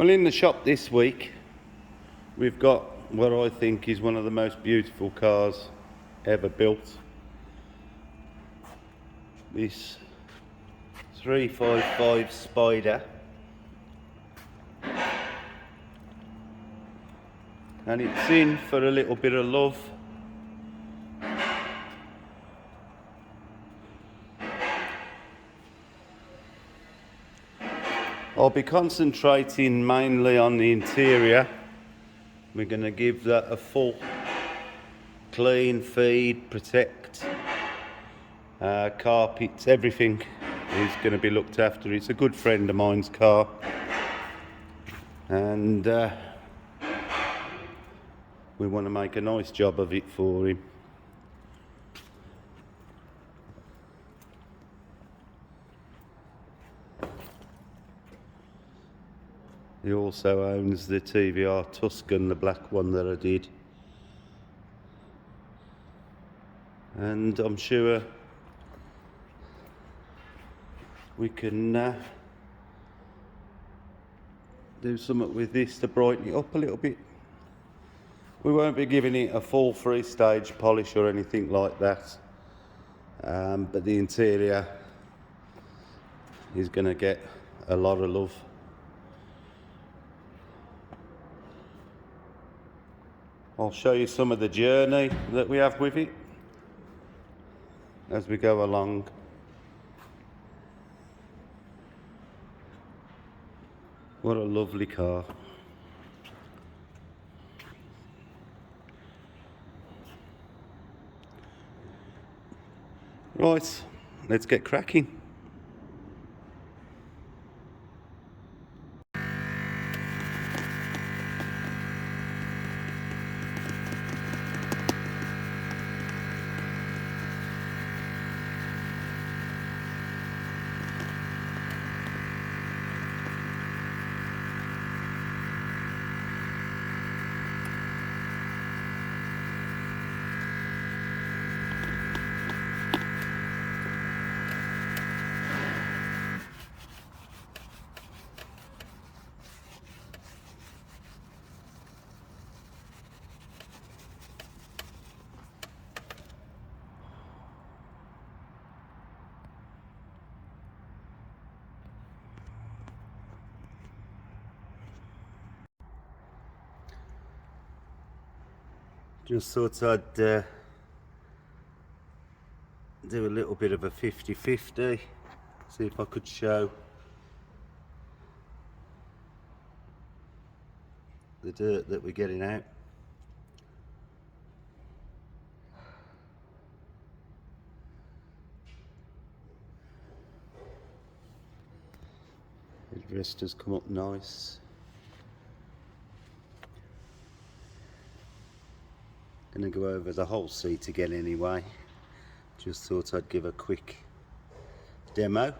Well, in the shop this week, we've got what I think is one of the most beautiful cars ever built. This 355 Spyder. And it's in for a little bit of love. I'll be concentrating mainly on the interior. We're going to give that a full clean, feed, protect, carpets, everything is going to be looked after. It's a good friend of mine's car, and we want to make a nice job of it for him. He also owns the TVR Tuscan, the black one that I did. And I'm sure we can do something with this to brighten it up a little bit. We won't be giving it a full 3-stage polish or anything like that. But the interior is going to get a lot of love. I'll show you some of the journey that we have with it as we go along. What a lovely car. Right, let's get cracking. Just thought I'd do a little bit of a 50-50, see if I could show the dirt that we're getting out. The wrist has come up nice. Gonna go over the whole seat again anyway. Just thought I'd give a quick demo.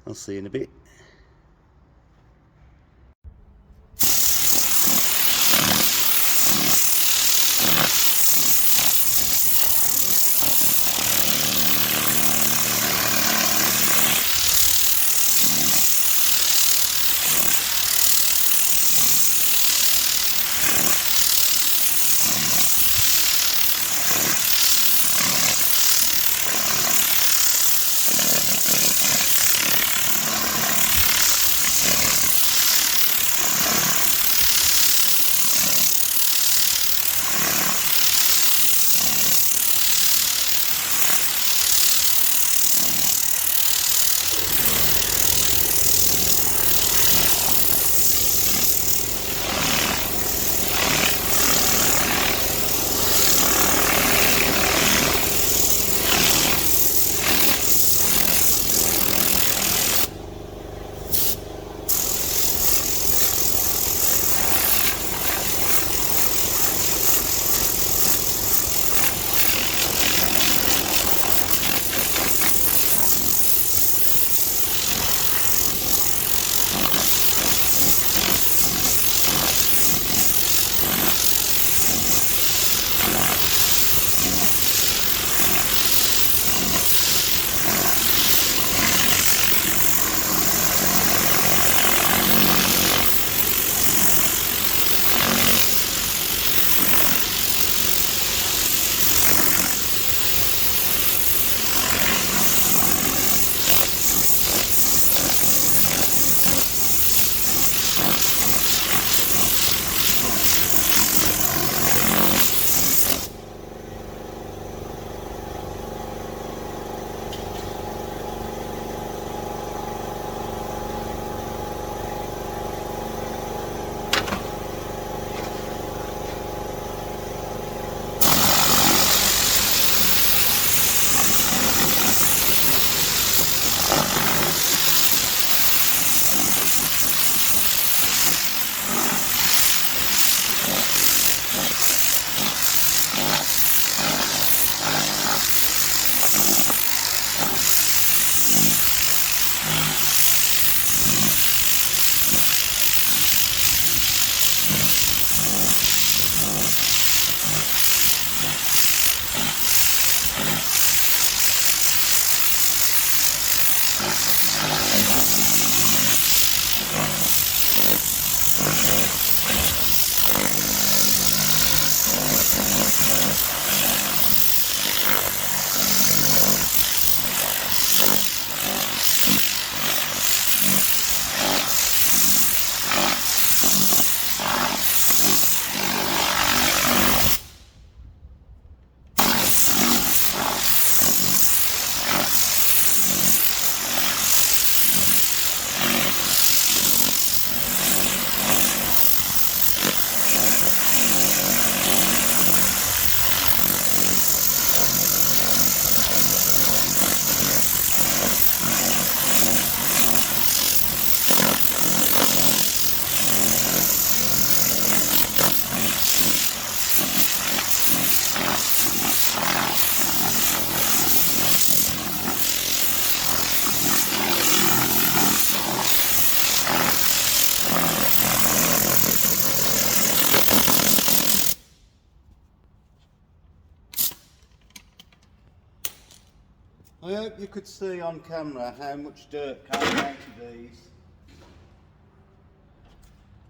I'll see you in a bit. I hope you could see on camera how much dirt came out of these.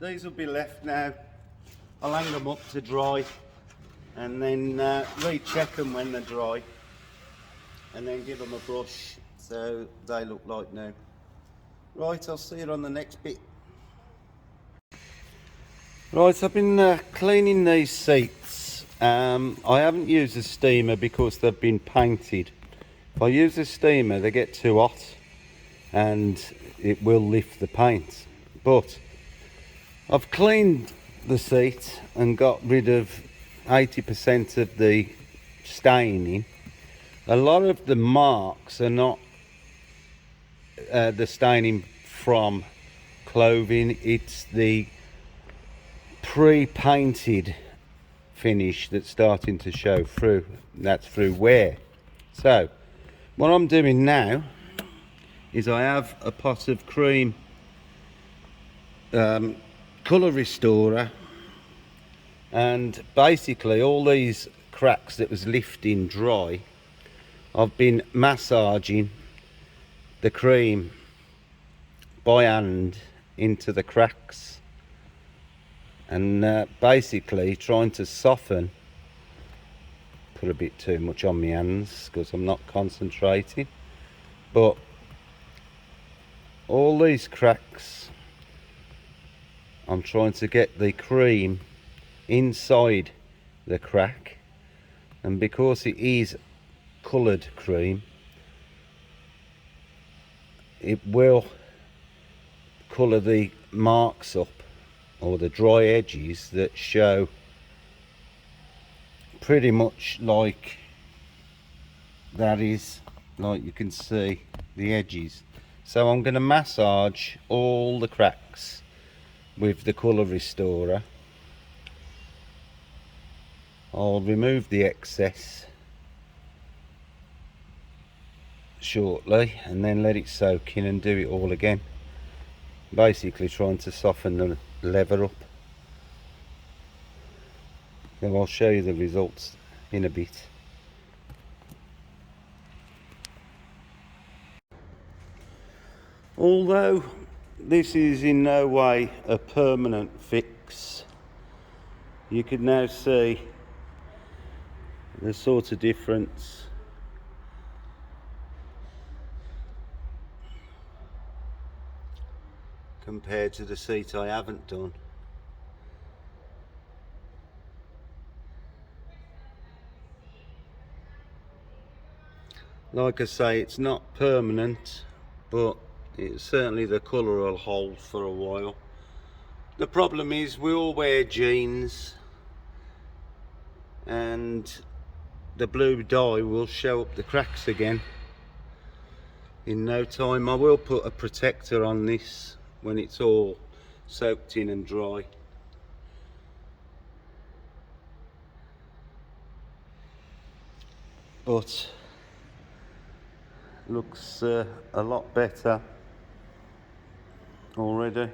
These will be left now. I'll hang them up to dry and then recheck them when they're dry and then give them a brush so they look like new. Right, I'll see you on the next bit. Right, I've been cleaning these seats. I haven't used a steamer because they've been painted. If I use a steamer they get too hot and it will lift the paint. But I've cleaned the seat and got rid of 80% of the staining. A lot of the marks are not the staining from clothing, it's the pre-painted finish that's starting to show through. That's through wear. So what I'm doing now is I have a pot of cream colour restorer, and basically all these cracks that was lifting dry, I've been massaging the cream by hand into the cracks and basically trying to soften. Put a bit too much on my hands because I'm not concentrating, but all these cracks I'm trying to get the cream inside the crack, and because it is coloured cream it will colour the marks up or the dry edges that show pretty much like that is, like you can see the edges. So I'm going to massage all the cracks with the colour restorer. I'll remove the excess shortly and then let it soak in and do it all again, basically trying to soften the leather up. Then I'll show you the results in a bit. Although this is in no way a permanent fix, you can now see the sort of difference compared to the seat I haven't done. Like I say, it's not permanent, but it's certainly the colour will hold for a while. The problem is we all wear jeans and the blue dye will show up the cracks again in no time. I will put a protector on this when it's all soaked in and dry. But looks a lot better already.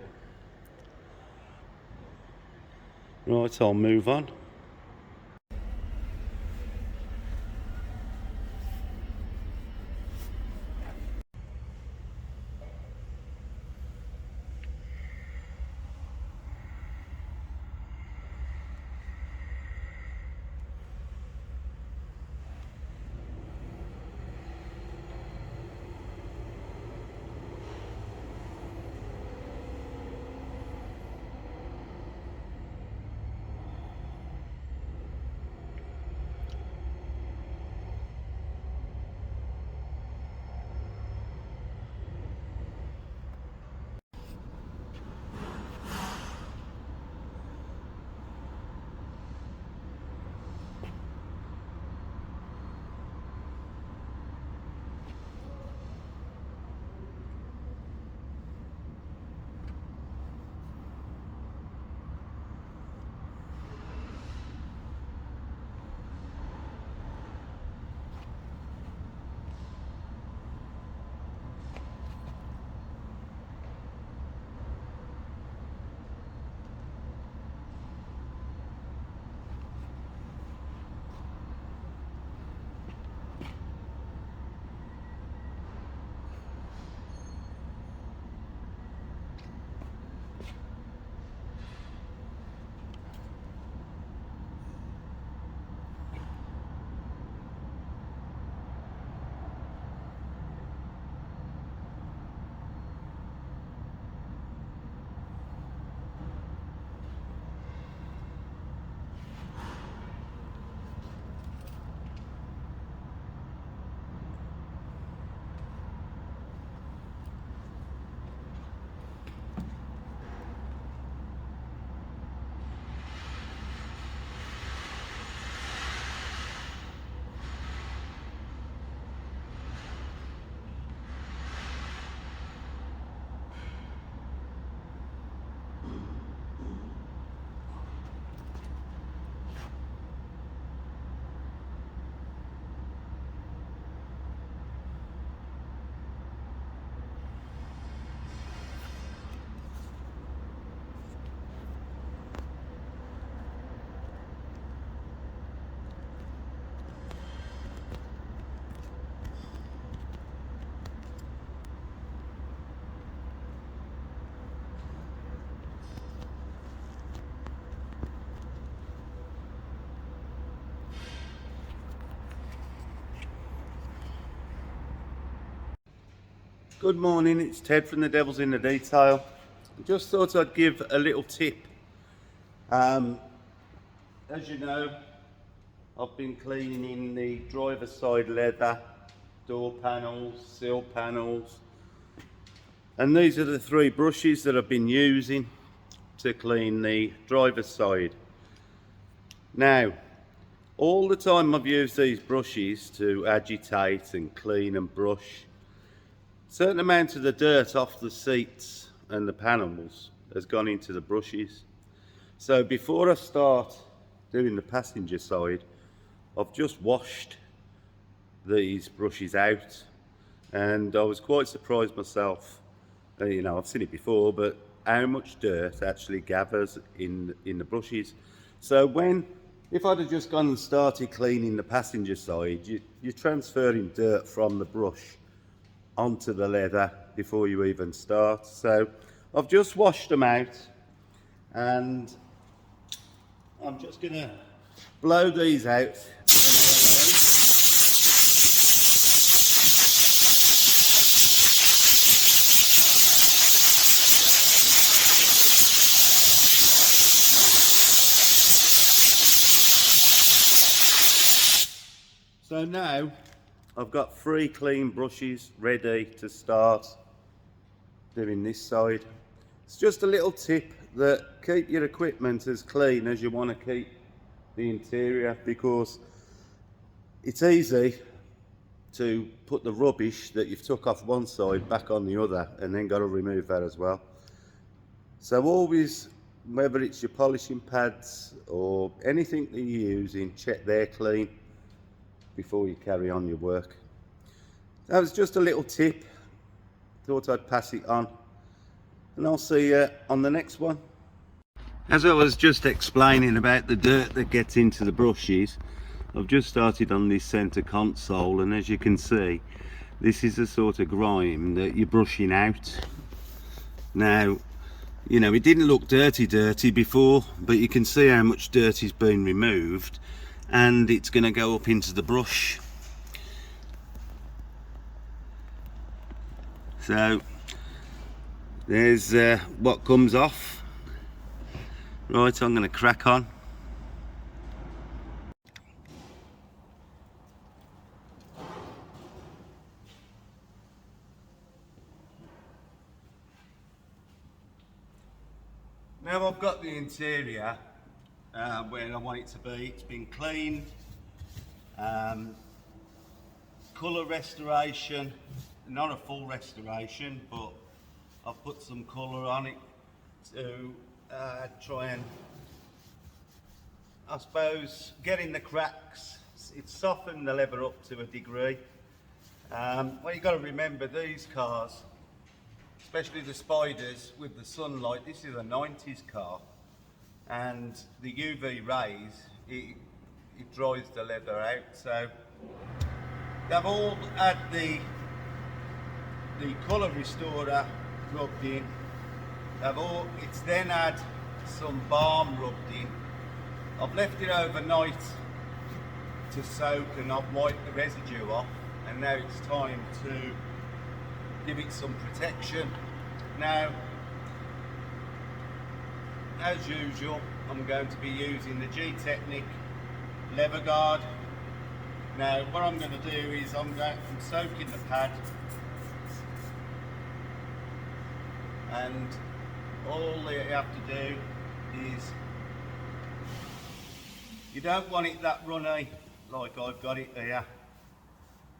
Right, I'll move on. Good morning, it's Ted from the Devil's in the Detail. Just thought I'd give a little tip. As you know, I've been cleaning the driver's side leather, door panels, sill panels, and these are the 3 brushes that I've been using to clean the driver's side. Now, all the time I've used these brushes to agitate and clean and brush, a certain amount of the dirt off the seats and the panels has gone into the brushes. So before I start doing the passenger side, I've just washed these brushes out, and I was quite surprised myself. You know, I've seen it before, but how much dirt actually gathers in the brushes. So if I'd have just gone and started cleaning the passenger side, you're transferring dirt from the brush onto the leather before you even start. So I've just washed them out, and I'm just going to blow these out. So now I've got 3 clean brushes ready to start doing this side. It's just a little tip that keep your equipment as clean as you want to keep the interior, because it's easy to put the rubbish that you've took off one side back on the other, and then got to remove that as well. So always, whether it's your polishing pads or anything that you're using, check they're clean before you carry on your work. That was just a little tip. Thought I'd pass it on, and I'll see you on the next one. As I was just explaining about the dirt that gets into the brushes, I've just started on this centre console, and as you can see, this is the sort of grime that you're brushing out. Now, you know, it didn't look dirty before, but you can see how much dirt has been removed, and it's going to go up into the brush. So there's what comes off. Right, I'm going to crack on. Now I've got the interior where I want it to be. It's been cleaned, colour restoration, not a full restoration, but I've put some colour on it to try and, I suppose, get in the cracks. It's softened the leather up to a degree. Well, you've got to remember, these cars, especially the Spyders with the sunlight, this is a 90s car, and the UV rays, it dries the leather out. So they've all had the colour restorer rubbed in. It's then had some balm rubbed in. I've left it overnight to soak, and I've wiped the residue off, and now it's time to give it some protection. Now, as usual, I'm going to be using the G-Technic leather guard. Now, what I'm going to do is I'm soaking the pad, and all you have to do is, you don't want it that runny like I've got it here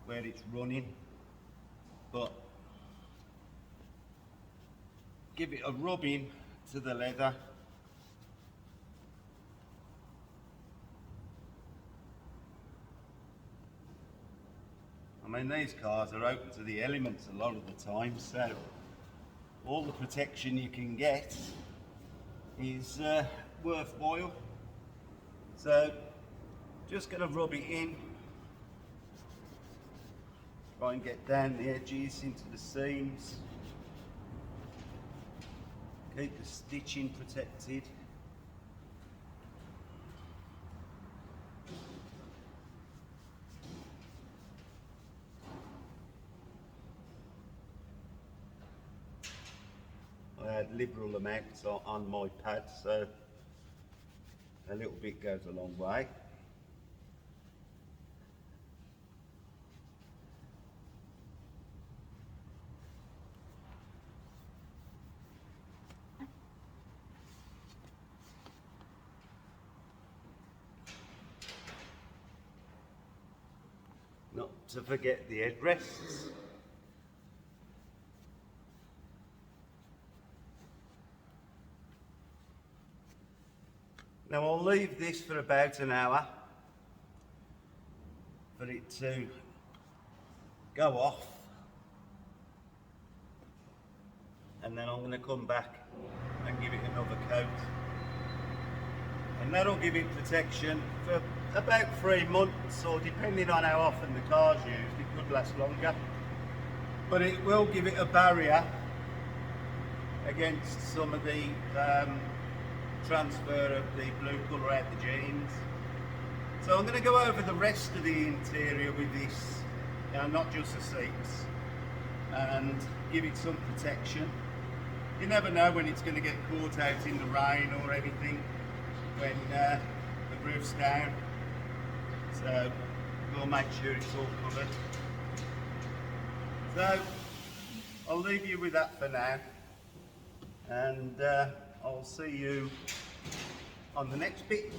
where it's running, but give it a rubbing to the leather. I mean, these cars are open to the elements a lot of the time, so all the protection you can get is worthwhile. So just going to rub it in, try and get down the edges into the seams, keep the stitching protected. liberal amounts on my pad, so a little bit goes a long way. Not to forget the headrests. Now I'll leave this for about an hour for it to go off, and then I'm going to come back and give it another coat, and that'll give it protection for about 3 months, or depending on how often the car's used, it could last longer, but it will give it a barrier against some of the transfer of the blue colour out the jeans. So I'm going to go over the rest of the interior with this, not just the seats, and give it some protection. You never know when it's going to get caught out in the rain or anything when the roof's down, so we'll make sure it's all covered. So I'll leave you with that for now, and I'll see you on the next bit.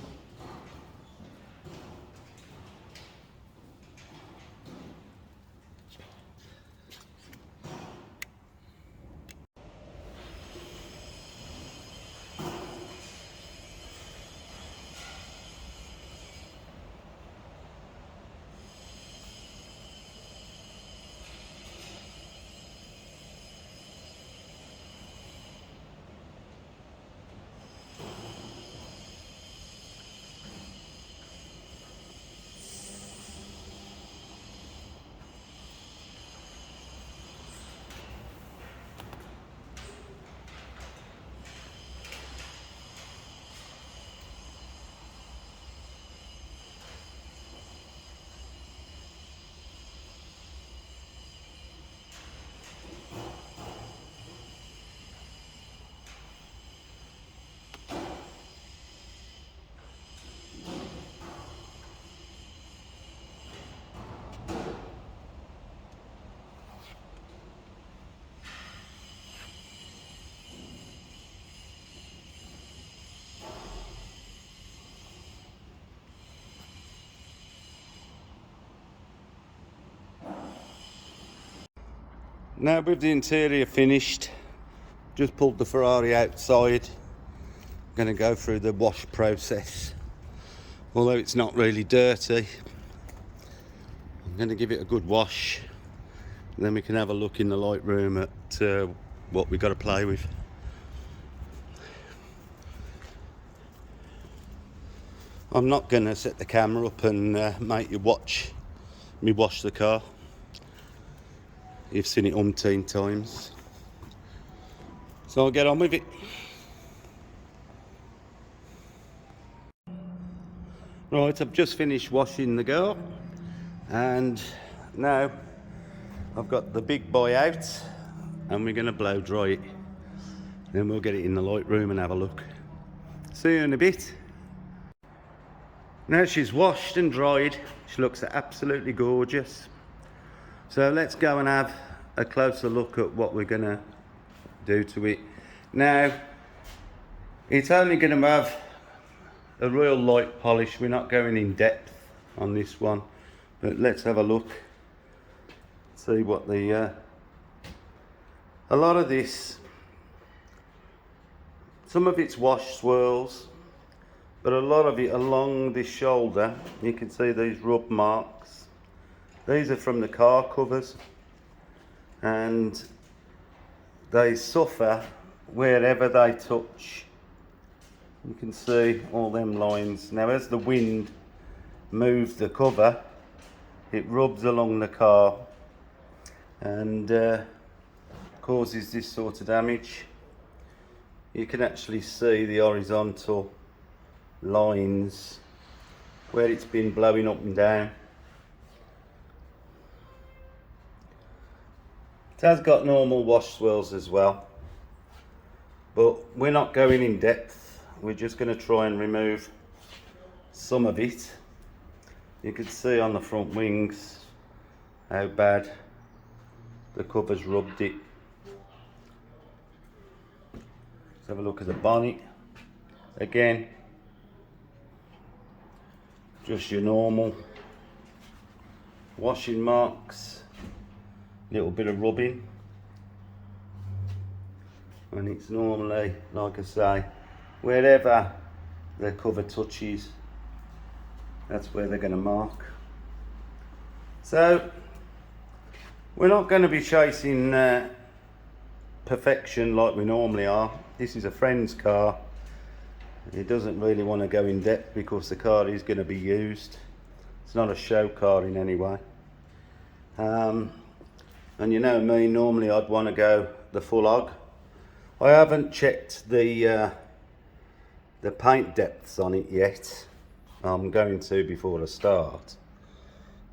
Now with the interior finished, just pulled the Ferrari outside. I'm going to go through the wash process. Although it's not really dirty, I'm going to give it a good wash, and then we can have a look in the light room at what we've got to play with. I'm not going to set the camera up and make you watch me wash the car. You've seen it umpteen times. So I'll get on with it. Right, I've just finished washing the girl, and now I've got the big boy out, and we're going to blow dry it. Then we'll get it in the light room and have a look. See you in a bit. Now she's washed and dried, she looks absolutely gorgeous. So let's go and have a closer look at what we're going to do to it. Now, it's only going to have a real light polish. We're not going in depth on this one, but let's have a look. See what the... a lot of this, some of it's wash swirls, but a lot of it along this shoulder, you can see these rub marks. These are from the car covers, and they suffer wherever they touch. You can see all them lines. Now as the wind moves the cover, it rubs along the car and causes this sort of damage. You can actually see the horizontal lines where it's been blowing up and down. It has got normal wash swirls as well, but we're not going in depth. We're just going to try and remove some of it. You can see on the front wings how bad the cover's rubbed it. Let's have a look at the bonnet. Again, just your normal washing marks, little bit of rubbing, and it's normally, like I say, wherever the cover touches, that's where they're going to mark. So we're not going to be chasing perfection like we normally are. This is a friend's car. He doesn't really want to go in depth because the car is going to be used. It's not a show car in any way. And you know me, normally I'd want to go the full hog. I haven't checked the paint depths on it yet. I'm going to before I start.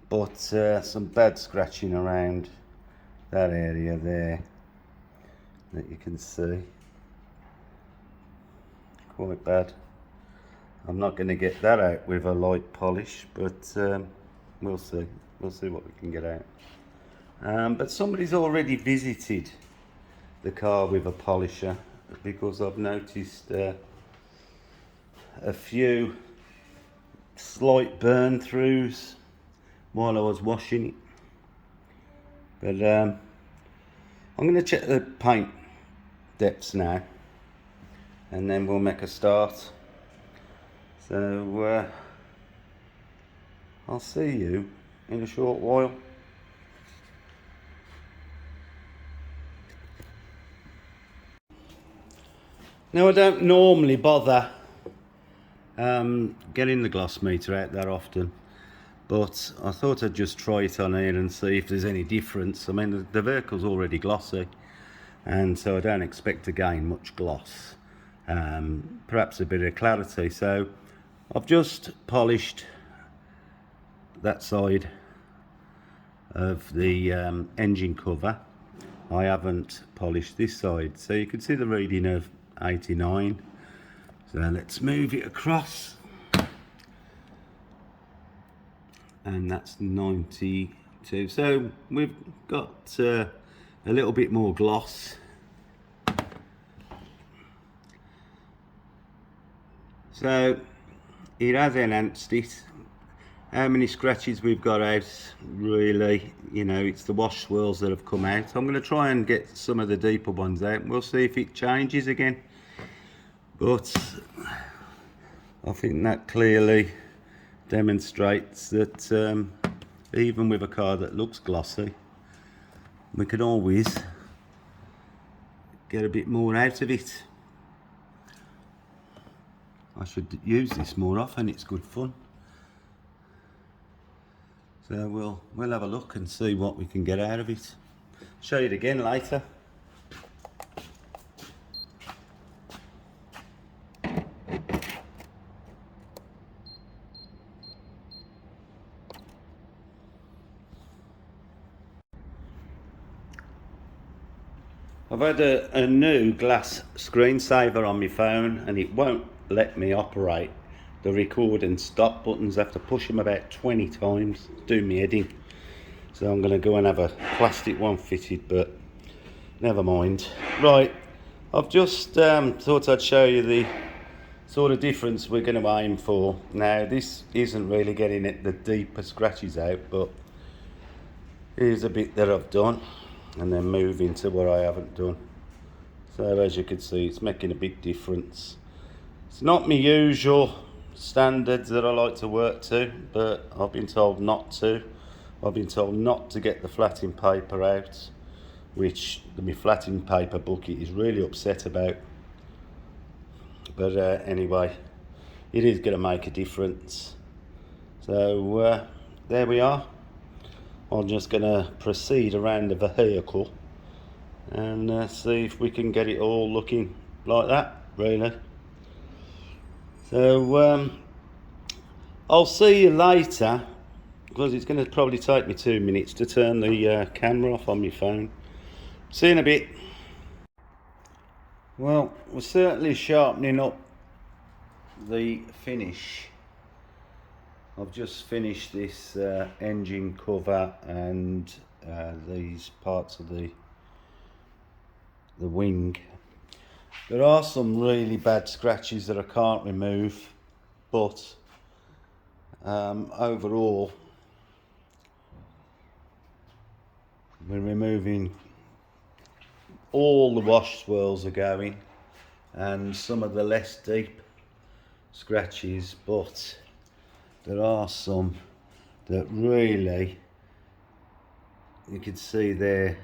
But some bad scratching around that area there that you can see. Quite bad. I'm not going to get that out with a light polish, but we'll see. We'll see what we can get out. But somebody's already visited the car with a polisher, because I've noticed a few slight burn throughs while I was washing it. But I'm going to check the paint depths now, and then we'll make a start. So I'll see you in a short while. Now, I don't normally bother getting the gloss meter out that often, but I thought I'd just try it on here and see if there's any difference. I mean, the vehicle's already glossy, and so I don't expect to gain much gloss, perhaps a bit of clarity. So I've just polished that side of the engine cover. I haven't polished this side, so you can see the reading of 89. So let's move it across, and that's 92. So we've got a little bit more gloss. So it has enhanced it. How many scratches we've got out, really, you know, it's the wash swirls that have come out. I'm going to try and get some of the deeper ones out. We'll see if it changes again. But I think that clearly demonstrates that even with a car that looks glossy, we can always get a bit more out of it. I should use this more often, it's good fun. So we'll have a look and see what we can get out of it. Show you it again later. I've had a new glass screensaver on my phone, and it won't let me operate the record and stop buttons. I have to push them about 20 times, do me head in. So I'm going to go and have a plastic one fitted, but never mind. Right, I've just thought I'd show you the sort of difference we're going to aim for. Now, this isn't really getting it the deeper scratches out, but here's a bit that I've done, and then move into what I haven't done. So as you can see, it's making a big difference. It's not my usual standards that I like to work to, but I've been told not to. I've been told not to get the flatting paper out, which my flatting paper bucket is really upset about. But anyway, it is going to make a difference. So there we are. I'm just going to proceed around the vehicle and see if we can get it all looking like that, really. So I'll see you later, because it's going to probably take me 2 minutes to turn the camera off on my phone. See you in a bit. Well, we're certainly sharpening up the finish. I've just finished this engine cover and these parts of the wing. There are some really bad scratches that I can't remove, but overall we're removing all the wash swirls are going and some of the less deep scratches, but there are some that really, you can see there,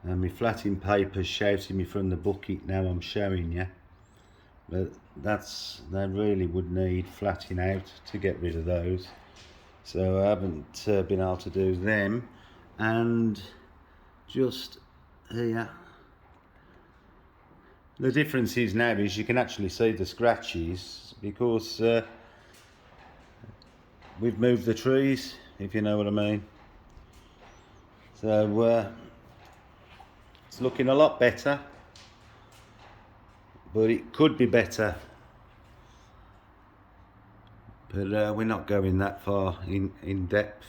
and my flatting paper's shouting me from the bucket now I'm showing you, but they really would need flatting out to get rid of those, so I haven't been able to do them. And just here, the difference is now is you can actually see the scratches because we've moved the trees, if you know what I mean. So it's looking a lot better, but it could be better. But we're not going that far in depth,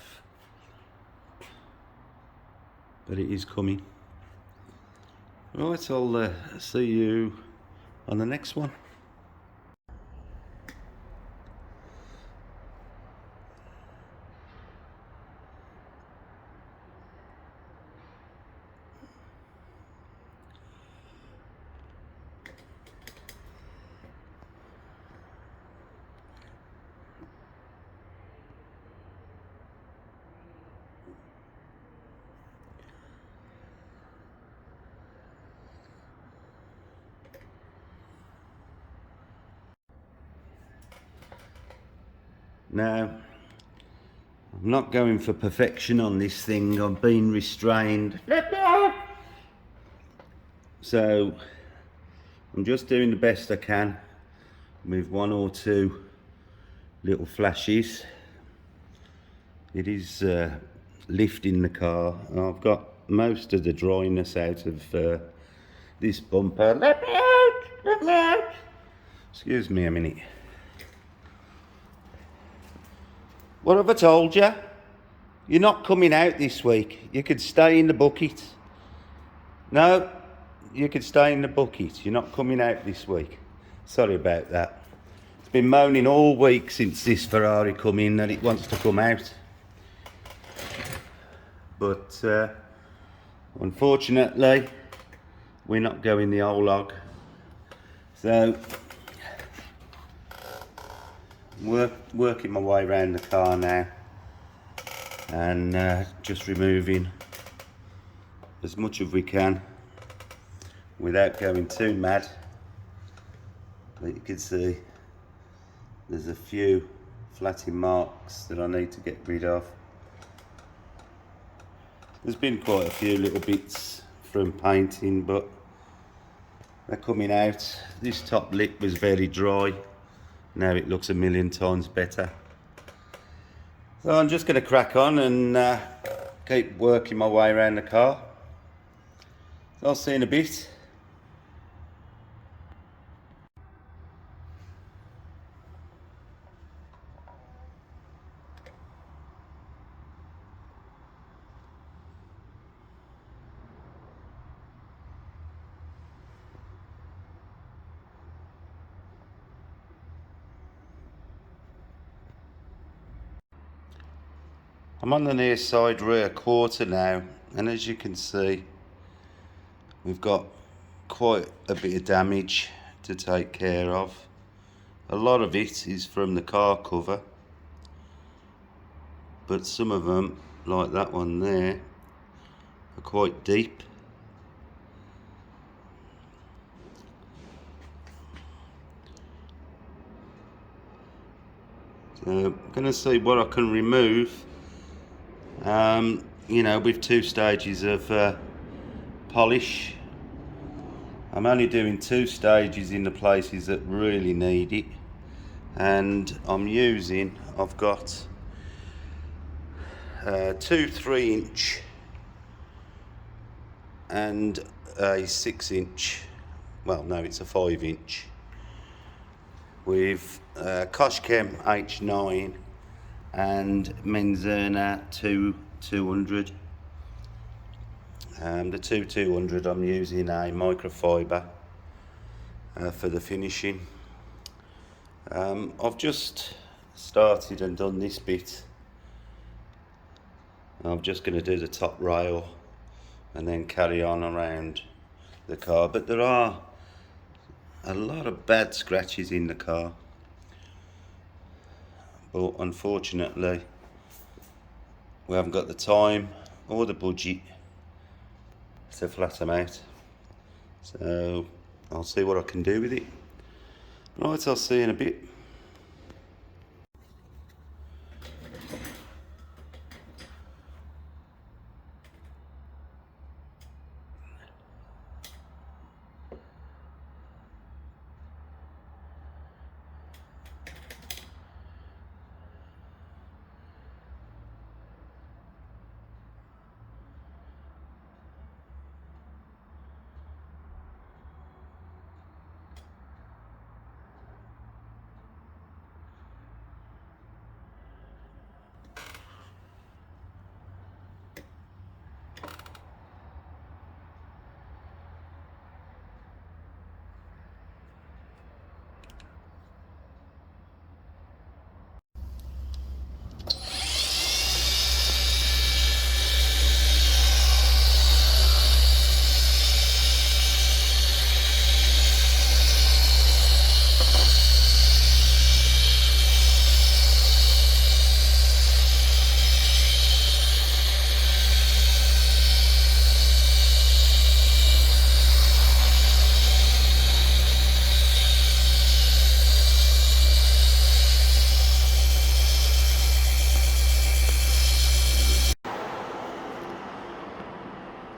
but it is coming. Right, I'll see you on the next one. Now, I'm not going for perfection on this thing. I've been restrained. So, I'm just doing the best I can with one or two little flashes. It is lifting the car. I've got most of the dryness out of this bumper. Excuse me a minute. What have I told you? You're not coming out this week. You could stay in the bucket. No, you could stay in the bucket. You're not coming out this week. Sorry about that. It's been moaning all week since this Ferrari come in that it wants to come out. But unfortunately, we're not going the whole log. So, working my way around the car now and just removing as much as we can without going too mad. But you can see there's a few flatting marks that I need to get rid of. There's been quite a few little bits from painting, but they're coming out. This top lip was very dry. Now it looks a million times better. So I'm just going to crack on and keep working my way around the car. So I'll see you in a bit. I'm on the near side rear quarter now, and as you can see, we've got quite a bit of damage to take care of. A lot of it is from the car cover, but some of them, like that one there, are quite deep. So I'm going to see what I can remove. You know, with 2 stages of polish. I'm only doing 2 stages in the places that really need it, and I've got 2 3-inch and a 6-inch, well no, it's a 5-inch with Koshkem H9 and Menzerna 200. The 200 I'm using a microfiber for the finishing. I've just started and done this bit. I'm just going to do the top rail and then carry on around the car, but there are a lot of bad scratches in the car, but unfortunately we haven't got the time or the budget to flat them out, so I'll see what I can do with it. Right, I'll see you in a bit.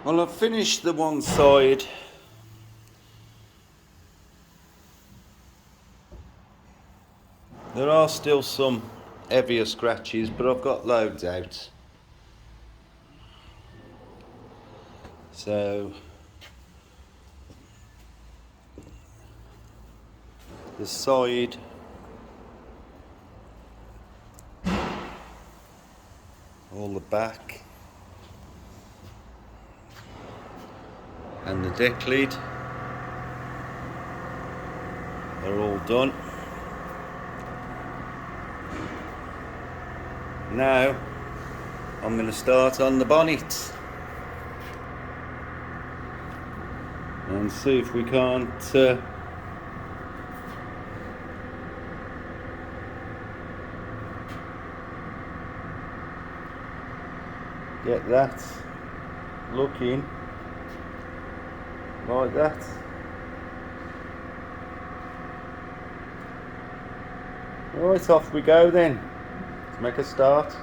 Well, I've finished the one side. There are still some heavier scratches, but I've got loads out. So the side all the back and the deck lid are all done. Now I'm going to start on the bonnet and see if we can't get that looking like that. Right, off we go then. Let's make a start.